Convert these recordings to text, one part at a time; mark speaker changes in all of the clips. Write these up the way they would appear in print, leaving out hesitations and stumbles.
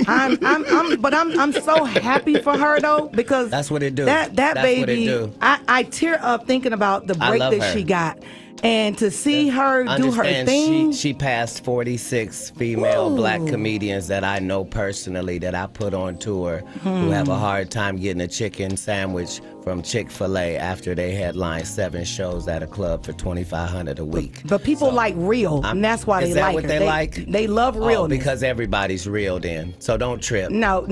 Speaker 1: I'm so happy for her though, because
Speaker 2: that's what it do.
Speaker 1: That
Speaker 2: that's
Speaker 1: baby,
Speaker 2: what it do.
Speaker 1: I tear up thinking about the break that she got. And to see her do her thing.
Speaker 2: She passed 46 female black comedians that I know personally that I put on tour who have a hard time getting a chicken sandwich from Chick-fil-A after they headline 7 shows at a club for $2,500 a week.
Speaker 1: But people like real, and that's why they like her.
Speaker 2: Is that what they like?
Speaker 1: They love realness.
Speaker 2: Oh, because everybody's real then. So don't trip.
Speaker 1: No,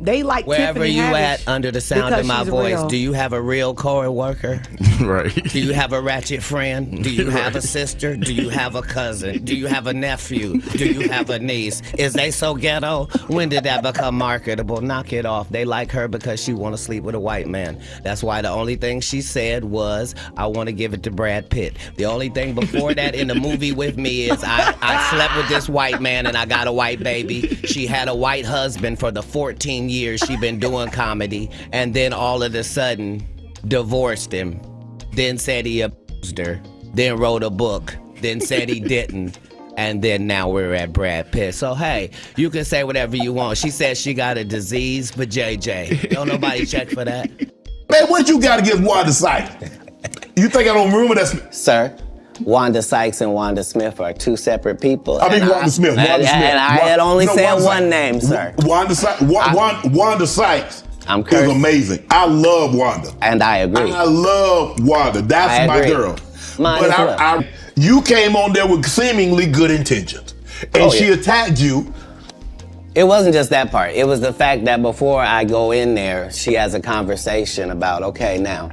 Speaker 1: they like
Speaker 2: wherever
Speaker 1: Tiffany
Speaker 2: you
Speaker 1: Haddish
Speaker 2: at under the sound of my voice,
Speaker 1: real.
Speaker 2: do you have a real co-worker?
Speaker 3: Right.
Speaker 2: Do you have a ratchet friend? Do you have a sister? Do you have a cousin? Do you have a nephew? Do you have a niece? Is they so ghetto? When did that become marketable? Knock it off. They like her because she want to sleep with a white man. That's why the only thing she said was, I want to give it to Brad Pitt. The only thing before that in the movie with me is I slept with this white man and I got a white baby. She had a white husband for the 14 years she been doing comedy, and then all of a sudden divorced him, then said he abused her, then wrote a book, then said he didn't, and then now we're at Brad Pitt. So hey, you can say whatever you want. She said she got a disease for JJ. Don't nobody check for that.
Speaker 3: Man, what you got against Wanda Sykes? You think I don't remember that?
Speaker 2: Sir, Wanda Sykes and Wanda Smith are 2 separate people.
Speaker 3: I mean, Wanda Smith.
Speaker 2: And I had only said one name, sir.
Speaker 3: Wanda Sykes. Wanda Sykes
Speaker 2: is
Speaker 3: amazing. I love Wanda.
Speaker 2: And I agree.
Speaker 3: I love Wanda. That's my girl.
Speaker 2: Mine as well.
Speaker 3: You came on there with seemingly good intentions, and she attacked you.
Speaker 2: It wasn't just that part. It was the fact that before I go in there, she has a conversation about, okay, now,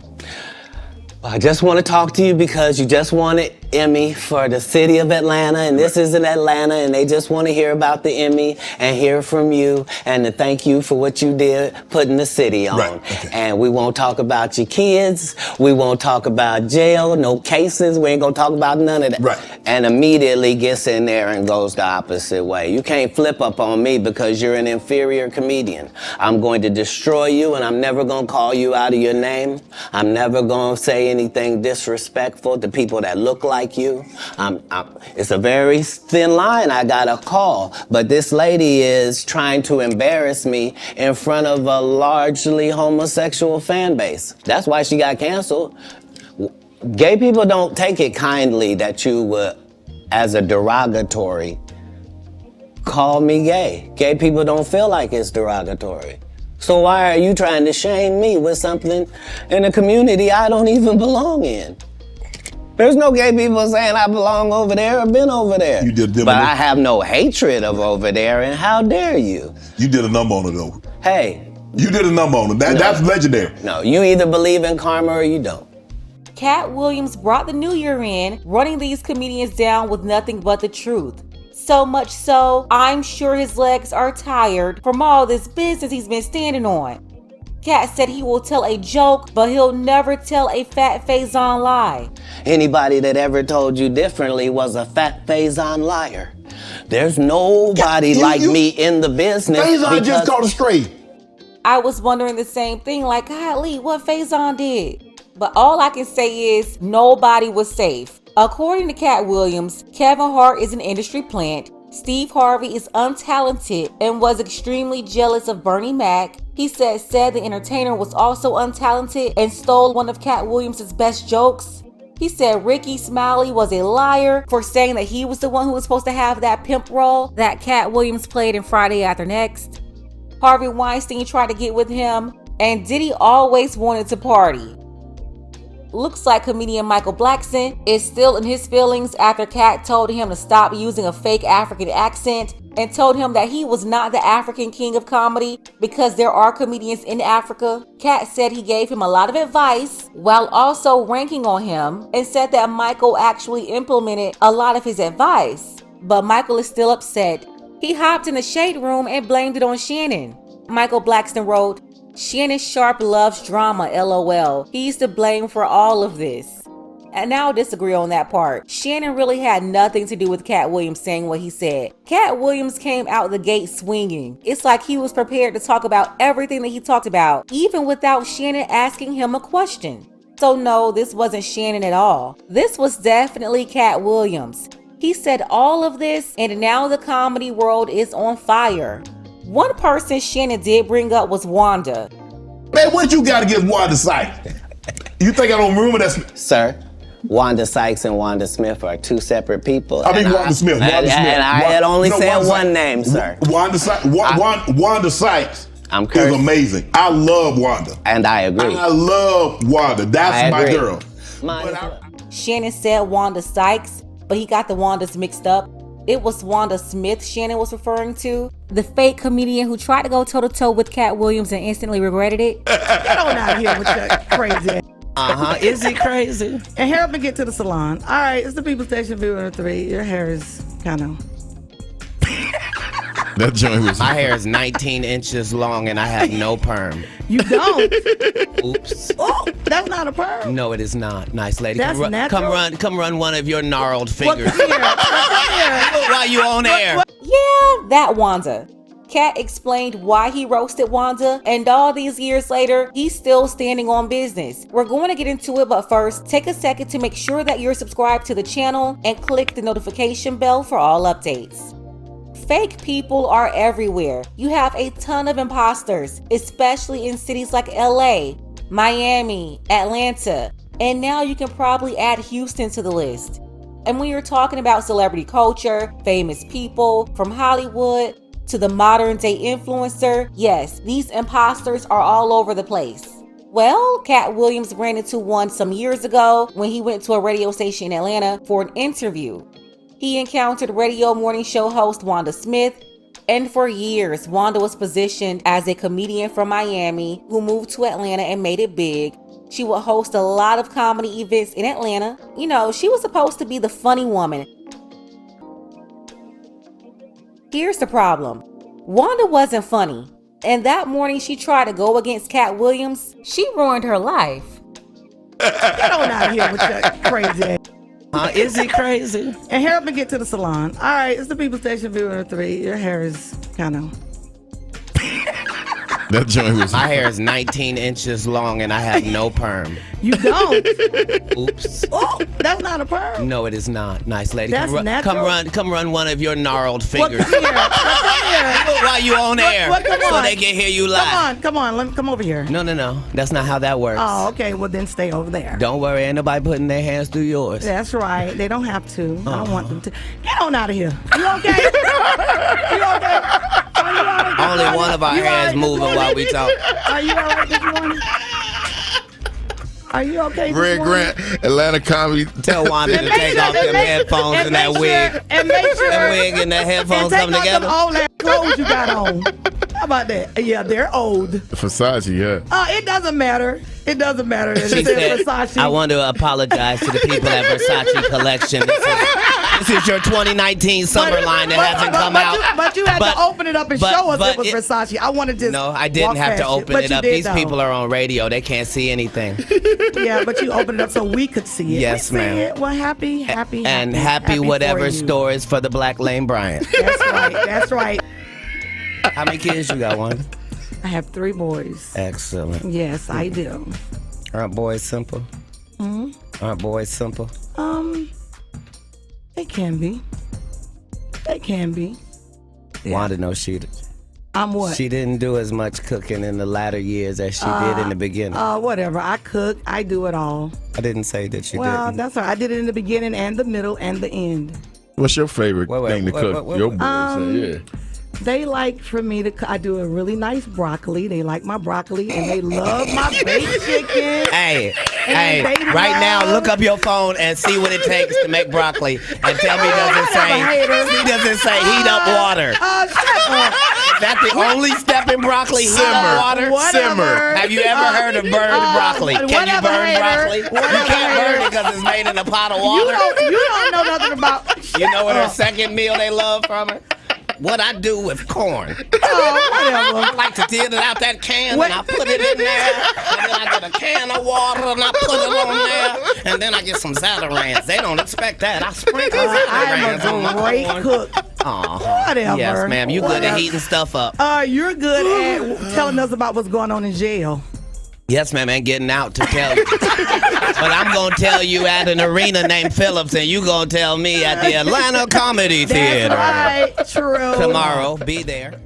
Speaker 2: I just want to talk to you because you just wanted Emmy for the city of Atlanta, and this is in Atlanta, and they just want to hear about the Emmy and hear from you and to thank you for what you did putting the city on.
Speaker 3: Right. Okay.
Speaker 2: And we won't talk about your kids. We won't talk about jail, no cases. We ain't gonna talk about none of that.
Speaker 3: Right.
Speaker 2: And immediately gets in there and goes the opposite way. You can't flip up on me because you're an inferior comedian. I'm going to destroy you, and I'm never gonna call you out of your name. I'm never gonna say anything disrespectful to people that look like you. It's a very thin line. I got a call, but this lady is trying to embarrass me in front of a largely homosexual fan base. That's why she got canceled. Gay people don't take it kindly that you would, as a derogatory, call me gay. Gay people don't feel like it's derogatory. So why are you trying to shame me with something in a community I don't even belong in? There's no gay people saying I belong over there or been over there.
Speaker 3: You did,
Speaker 2: but I have no hatred of over there, and how dare you?
Speaker 3: You did a number on it though.
Speaker 2: Hey.
Speaker 3: You did a number on it. That's legendary.
Speaker 2: No, you either believe in karma or you don't.
Speaker 4: Katt Williams brought the new year in, running these comedians down with nothing but the truth. So much so, I'm sure his legs are tired from all this business he's been standing on. Katt said he will tell a joke, but he'll never tell a fat Faison lie.
Speaker 2: Anybody that ever told you differently was a fat Faison liar. There's nobody like me in the business.
Speaker 3: Faison just caught a stray.
Speaker 4: I was wondering the same thing, like, golly, what Faison did? But all I can say is nobody was safe. According to Katt Williams, Kevin Hart is an industry plant. Steve Harvey is untalented and was extremely jealous of Bernie Mac. He said Cedric the Entertainer was also untalented and stole one of Katt Williams' best jokes. He said Rickey Smiley was a liar for saying that he was the one who was supposed to have that pimp role that Katt Williams played in Friday After Next. Harvey Weinstein tried to get with him, and Diddy always wanted to party. Looks like comedian Michael Blackson is still in his feelings after Katt told him to stop using a fake African accent and told him that he was not the African king of comedy because there are comedians in Africa. Katt said he gave him a lot of advice while also ranking on him and said that Michael actually implemented a lot of his advice. But Michael is still upset. He hopped in the shade room and blamed it on Shannon. Michael Blackson wrote, Shannon Sharpe loves drama, LOL. He's to blame for all of this. And I'll disagree on that part. Shannon really had nothing to do with Katt Williams saying what he said. Katt Williams came out the gate swinging. It's like he was prepared to talk about everything that he talked about, even without Shannon asking him a question. So no, this wasn't Shannon at all. This was definitely Katt Williams. He said all of this, and now the comedy world is on fire. One person Shannon did bring up was Wanda.
Speaker 3: Man, what you got against Wanda Sykes? You think I don't remember that?
Speaker 2: Sir, Wanda Sykes and Wanda Smith are two separate people.
Speaker 3: I mean, Wanda Smith.
Speaker 2: And I had only said one name, sir.
Speaker 3: Wanda Sykes. Wanda Sykes is amazing. I love Wanda.
Speaker 2: And I agree.
Speaker 3: I love Wanda. That's my girl.
Speaker 4: Shannon said Wanda Sykes, but he got the Wandas mixed up. It was Wanda Smith Shannon was referring to, the fake comedian who tried to go toe-to-toe with Katt Williams and instantly regretted it.
Speaker 1: Get on out of here with that crazy.
Speaker 2: Is he crazy?
Speaker 1: And help me get to the salon. All right, it's the People Station V103. Your hair is kind of...
Speaker 5: That joint was...
Speaker 2: My hair is 19 inches long and I have no perm.
Speaker 1: You don't?
Speaker 2: Oops.
Speaker 1: Oh, that's not a perm.
Speaker 2: No, it is not. Nice lady.
Speaker 1: That's natural.
Speaker 2: Come run one of your gnarled fingers.
Speaker 1: Come here.
Speaker 2: While you on air.
Speaker 4: Yeah, that Wanda. Katt explained why he roasted Wanda, and all these years later, he's still standing on business. We're going to get into it, but first, take a second to make sure that you're subscribed to the channel and click the notification bell for all updates. Fake people are everywhere. You have a ton of imposters, especially in cities like LA, Miami, Atlanta, and now you can probably add Houston to the list. And when you're talking about celebrity culture, famous people, from Hollywood to the modern day influencer, yes, these imposters are all over the place. Well, Katt Williams ran into one some years ago when he went to a radio station in Atlanta for an interview. He encountered radio morning show host Wanda Smith, and for years, Wanda was positioned as a comedian from Miami who moved to Atlanta and made it big. She would host a lot of comedy events in Atlanta. You know, she was supposed to be the funny woman. Here's the problem. Wanda wasn't funny, and that morning she tried to go against Katt Williams. She ruined her life.
Speaker 1: Get on out of here with that crazy.
Speaker 2: Is he crazy?
Speaker 1: And help me get to the salon. All right, it's the People Station V103. Your hair is kind of...
Speaker 5: That joint was...
Speaker 2: My hair is 19 inches long and I have no perm.
Speaker 1: You don't?
Speaker 2: Oops.
Speaker 1: Oh, that's not a perm.
Speaker 2: No, it is not. Nice lady.
Speaker 1: That's natural.
Speaker 2: Come run one of your gnarled fingers.
Speaker 1: Come here.
Speaker 2: While you on air, so they can hear you live.
Speaker 1: Come on. Come over here.
Speaker 2: No. That's not how that works.
Speaker 1: Oh, okay. Well, then stay over there.
Speaker 2: Don't worry. Ain't nobody putting their hands through yours.
Speaker 1: That's right. They don't have to. I don't want them to. Get on out of here. You okay? You okay?
Speaker 2: Only one of our hands moving while we talk.
Speaker 1: Are you all right this morning? Are you okay?
Speaker 5: Red Grant, Atlanta Comedy.
Speaker 2: Tell Wanda to take off them headphones and that wig.
Speaker 1: And make sure
Speaker 2: that wig and the headphones come together.
Speaker 1: And take off them old ass clothes you got on. How about that? Yeah, they're old.
Speaker 5: Versace, yeah.
Speaker 1: It doesn't matter. It doesn't matter.
Speaker 2: She said,
Speaker 1: Versace.
Speaker 2: I want to apologize to the people at Versace Collection. This is your 2019 summer line that hasn't come out.
Speaker 1: But you had to open it up and show us it was Versace. I wanted to.
Speaker 2: No, I didn't have to open it up. These people are on radio. They can't see anything.
Speaker 1: Yeah, but you opened it up so we could see it.
Speaker 2: Yes, ma'am.
Speaker 1: Well, happy
Speaker 2: whatever store is for the Black Lane Bryant.
Speaker 1: That's right.
Speaker 2: How many kids you got, Wanda?
Speaker 1: I have 3 boys.
Speaker 2: Excellent.
Speaker 1: Yes, I do.
Speaker 2: Aren't boys simple?
Speaker 1: Hmm?
Speaker 2: Aren't boys simple?
Speaker 1: They can be. They can be.
Speaker 2: Yeah. Wanda knows she.
Speaker 1: I'm what?
Speaker 2: She didn't do as much cooking in the latter years as she did in the beginning.
Speaker 1: Whatever. I cook. I do it all.
Speaker 2: I didn't say that you didn't.
Speaker 1: Well, that's right. I did it in the beginning and the middle and the end.
Speaker 5: What's your favorite thing to cook? Your boys, yeah.
Speaker 1: They like for me to. I do a really nice broccoli. They like my broccoli and they love my baked chicken.
Speaker 2: Hey, right now, look up your phone and see what it takes to make broccoli, and tell me does it say heat up water?
Speaker 1: Shut up.
Speaker 2: Is that the only step in broccoli? Heat up water.
Speaker 1: Simmer.
Speaker 2: Have you ever heard of burned broccoli? Can you burn broccoli? You can't burn it because it's made in a pot of water.
Speaker 1: You don't know nothing about.
Speaker 2: You know what her second meal they love from her? What I do with corn.
Speaker 1: Whatever.
Speaker 2: I like to deal it out that can and I put it in there. And then I get a can of water and I put it on there. And then I get some Zatarain's. They don't expect that. I sprinkle Zatarain's on my
Speaker 1: great
Speaker 2: corn.
Speaker 1: cook. Whatever.
Speaker 2: Yes, ma'am. You good at heating stuff up.
Speaker 1: You're good at telling us about what's going on in jail.
Speaker 2: Yes, ma'am, and getting out to tell you. But I'm going to tell you at an arena named Phillips, and you going to tell me at the Atlanta Comedy Theater.
Speaker 1: That's right, true.
Speaker 2: Tomorrow, be there.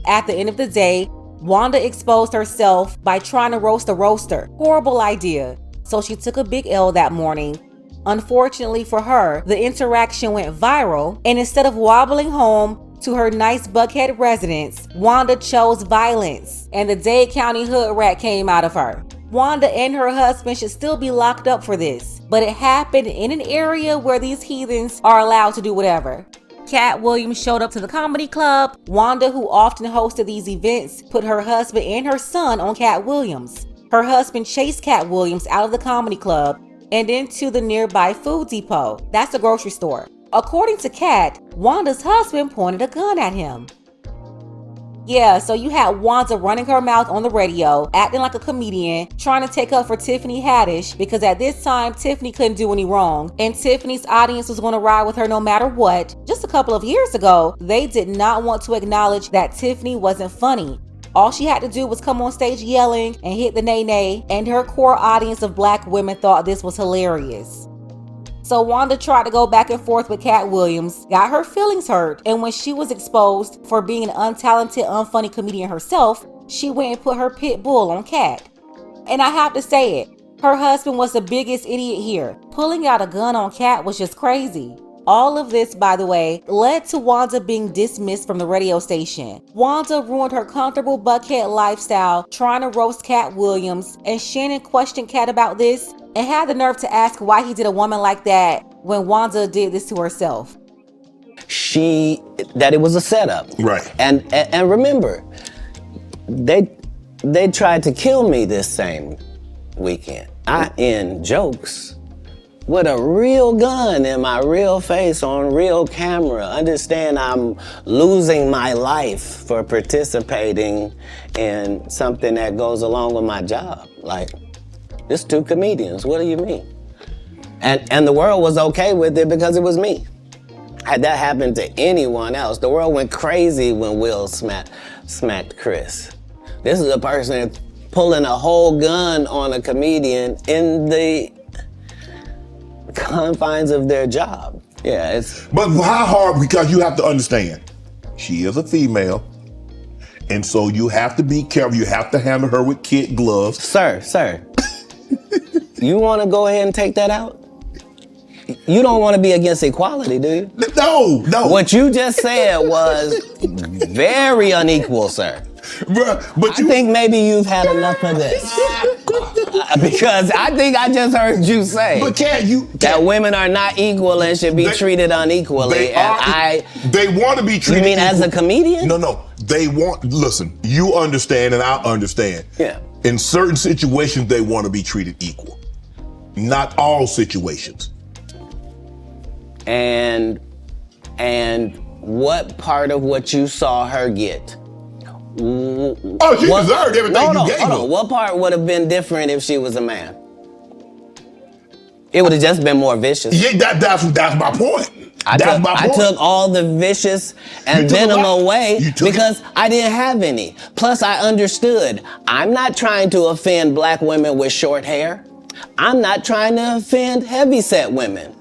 Speaker 4: At the end of the day, Wanda exposed herself by trying to roast a roaster. Horrible idea. So she took a big L that morning. Unfortunately for her, the interaction went viral, and instead of wobbling home to her nice Buckhead residence, Wanda chose violence, and the Dade County hood rat came out of her. Wanda and her husband should still be locked up for this, but it happened in an area where these heathens are allowed to do whatever. Katt Williams showed up to the comedy club. Wanda, who often hosted these events, put her husband and her son on Katt Williams. Her husband chased Katt Williams out of the comedy club and into the nearby food depot. That's a grocery store. According to Katt, Wanda's husband pointed a gun at him. Yeah, so you had Wanda running her mouth on the radio, acting like a comedian, trying to take up for Tiffany Haddish, because at this time, Tiffany couldn't do any wrong, and Tiffany's audience was going to ride with her no matter what. Just a couple of years ago, they did not want to acknowledge that Tiffany wasn't funny. All she had to do was come on stage yelling and hit the nay-nay, and her core audience of Black women thought this was hilarious. So Wanda tried to go back and forth with Katt Williams, got her feelings hurt, and when she was exposed for being an untalented, unfunny comedian herself, she went and put her pit bull on Katt. And I have to say it, her husband was the biggest idiot here. Pulling out a gun on Katt was just crazy. All of this, by the way, led to Wanda being dismissed from the radio station. Wanda ruined her comfortable Buckhead lifestyle trying to roast Katt Williams, and Shannon questioned Katt about this and had the nerve to ask why he did a woman like that when Wanda did this to herself.
Speaker 2: That it was a setup.
Speaker 3: Right.
Speaker 2: And remember, they tried to kill me this same weekend. I end jokes with a real gun in my real face on real camera. Understand, I'm losing my life for participating in something that goes along with my job. Like, it's two comedians, what do you mean? And the world was okay with it because it was me. Had that happened to anyone else, the world went crazy when Will smacked Chris. This is a person pulling a whole gun on a comedian in the confines of their job. Yeah, it's...
Speaker 3: But how hard, because you have to understand, she is a female, and so you have to be careful. You have to handle her with kid gloves.
Speaker 2: Sir, you want to go ahead and take that out? You don't want to be against equality, do you?
Speaker 3: No.
Speaker 2: What you just said was very unequal, sir.
Speaker 3: But
Speaker 2: I think maybe you've had enough of this. Because I think I just heard you say that women are not equal and should be treated unequally.
Speaker 3: They want to be treated.
Speaker 2: You mean
Speaker 3: equal.
Speaker 2: as a comedian?
Speaker 3: No. Listen, you understand and I understand.
Speaker 2: Yeah.
Speaker 3: In certain situations, they want to be treated equal. Not all situations.
Speaker 2: And what part of what you saw her get?
Speaker 3: Oh, she deserved everything you gave her.
Speaker 2: What part would have been different if she was a man? It would have just been more vicious.
Speaker 3: Yeah, that's my point.
Speaker 2: I took all the vicious and venom away because I didn't have any. Plus, I understood. I'm not trying to offend Black women with short hair. I'm not trying to offend heavyset women.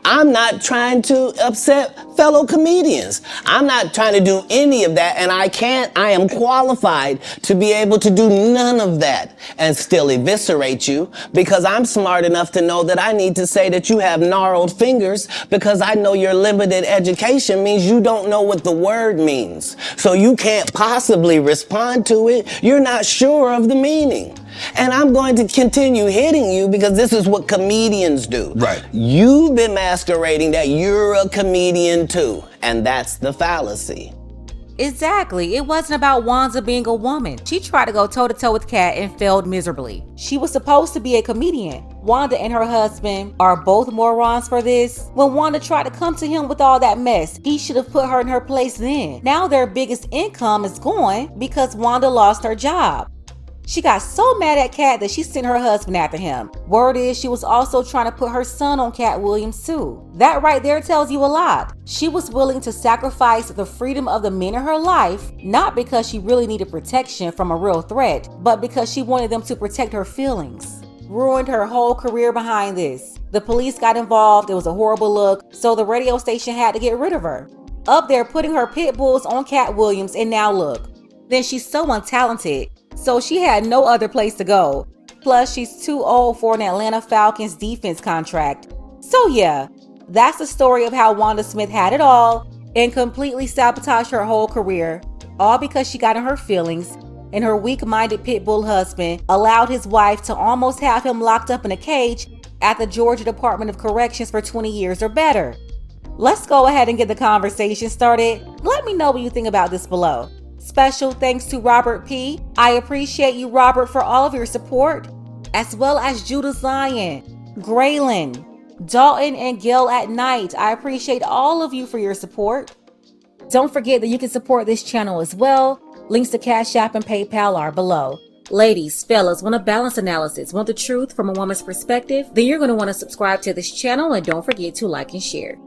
Speaker 2: I'm not trying to upset fellow comedians. I'm not trying to do any of that, and I am qualified to be able to do none of that and still eviscerate you because I'm smart enough to know that I need to say that you have gnarled fingers because I know your limited education means you don't know what the word means. So you can't possibly respond to it. You're not sure of the meaning. And I'm going to continue hitting you because this is what comedians do.
Speaker 3: Right.
Speaker 2: You've been masquerading that you're a comedian too, and that's the fallacy.
Speaker 4: Exactly. It wasn't about Wanda being a woman. She tried to go toe-to-toe with Katt and failed miserably. She was supposed to be a comedian. Wanda and her husband are both morons for this. When Wanda tried to come to him with all that mess, he should have put her in her place then. Now their biggest income is gone because Wanda lost her job. She got so mad at Katt that she sent her husband after him. Word is she was also trying to put her son on Katt Williams too. That right there tells you a lot. She was willing to sacrifice the freedom of the men in her life, not because she really needed protection from a real threat, but because she wanted them to protect her feelings. Ruined her whole career behind this. The police got involved, it was a horrible look, so the radio station had to get rid of her. Up there putting her pit bulls on Katt Williams, and now look. then she's so untalented, so she had no other place to go. Plus, she's too old for an Atlanta Falcons defense contract. So yeah, that's the story of how Wanda Smith had it all and completely sabotaged her whole career, all because she got in her feelings and her weak-minded pit bull husband allowed his wife to almost have him locked up in a cage at the Georgia Department of Corrections for 20 years or better. Let's go ahead and get the conversation started. Let me know what you think about this below. Special thanks to Robert P. I appreciate you, Robert, for all of your support, as well as Judah Zion, Graylin, Dalton, and Gil at Night. I appreciate all of you for your support. Don't forget that you can support this channel as well. Links to Cash App and PayPal are below. Ladies, fellas, want a balanced analysis, want the truth from a woman's perspective? Then you're going to want to subscribe to this channel and don't forget to like and share.